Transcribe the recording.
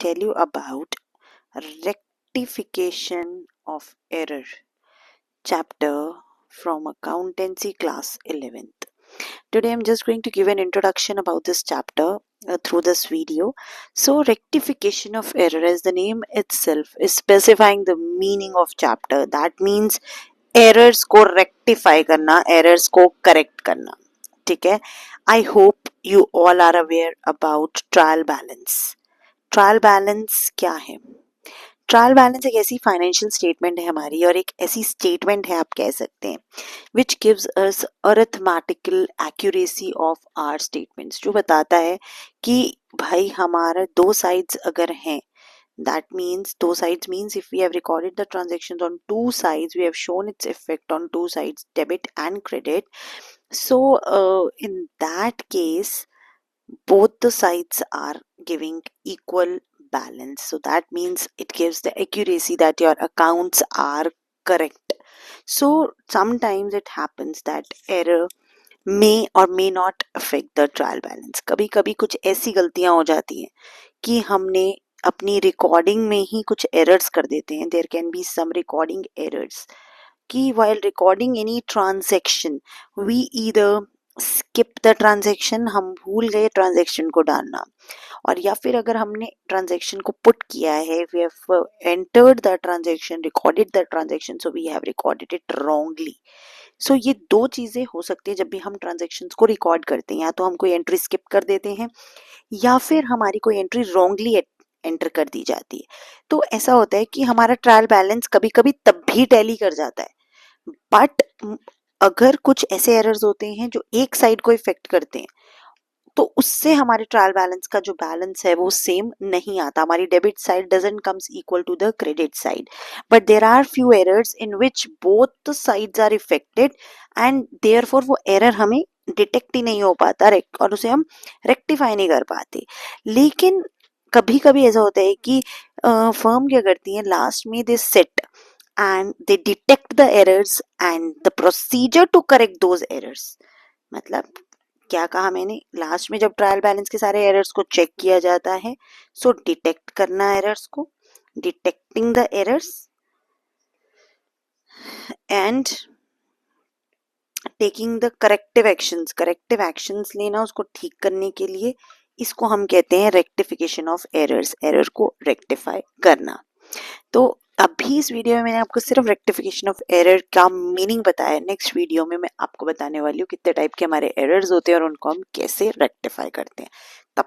tell you about rectification of error chapter from accountancy class 11th. Today I'm just going to give an introduction about this chapter through this video. So rectification of error, as the name itself is specifying the meaning of chapter, that means errors को rectify करना, errors को correct करना. ठीक है. I hope you all are aware about trial balance. Trial balance क्या है? Trial balance एक ऐसी फाइनेंशियल स्टेटमेंट है हमारी, और एक ऐसी स्टेटमेंट है आप कह सकते हैं which gives us arithmetical accuracy of our statements, जो बताता है कि भाई हमारा दो साइड्स अगर हैं, that means two sides means if we have recorded the transactions on two sides, we have shown its effect on two sides, debit and credit. So in that case both the sides are giving equal balance, so that means it gives the accuracy that your accounts are correct. So sometimes it happens that error may or may not affect the trial balance. कभी कभी कुछ ऐसी गलतियां हो जाती हैं कि हमने अपनी रिकॉर्डिंग में ही कुछ एरर्स कर देते हैं. There can be some recording errors कि while recording any transaction we either skip the transaction, हम भूल गए ट्रांजेक्शन को डालना, और या फिर अगर हमने ट्रांजेक्शन को पुट किया है, we have entered the transaction, recorded the transaction, so we have recorded it wrongly. So ये दो चीज़ें हो सकती है जब भी हम ट्रांजेक्शन्स को रिकॉर्ड करते हैं, या तो हम कोई एंट्री स्किप कर देते हैं या फिर हमारी कोई एंट्री रॉन्गली एंटर कर दी जाती है. तो ऐसा होता है कि हमारा ट्रायल बैलेंस कभी कभी तब भी टैली कर जाता है, बट अगर कुछ ऐसे एरर्स होते हैं जो एक साइड को इफेक्ट करते हैं तो उससे हमारे ट्रायल बैलेंस का जो बैलेंस है वो सेम नहीं आता. हमारी debit side doesn't comes equal to the credit side, but there are few errors in which both the sides are affected and therefore वो एरर हमें डिटेक्ट ही नहीं हो पाता और उसे हम रेक्टिफाई नहीं कर पाते. लेकिन कभी कभी ऐसा होता है कि फर्म क्या करती है, लास्ट में दे set and they detect the errors and the procedure to correct those errors. मतलब क्या कहा मैंने, लास्ट में जब ट्रायल बैलेंस के सारे एरर्स को चेक किया जाता है, सो डिटेक्ट करना एरर्स को, detecting the errors and taking the corrective actions. Corrective actions लेना उसको ठीक करने के लिए, इसको हम कहते हैं रेक्टिफिकेशन ऑफ एरर्स, एरर को रेक्टिफाई करना. तो अभी इस वीडियो में मैंने आपको सिर्फ रेक्टिफिकेशन ऑफ एरर का मीनिंग बताया. नेक्स्ट वीडियो में मैं आपको बताने वाली हूँ कितने टाइप के हमारे एरर्स होते हैं और उनको हम कैसे रेक्टिफाई करते हैं. तब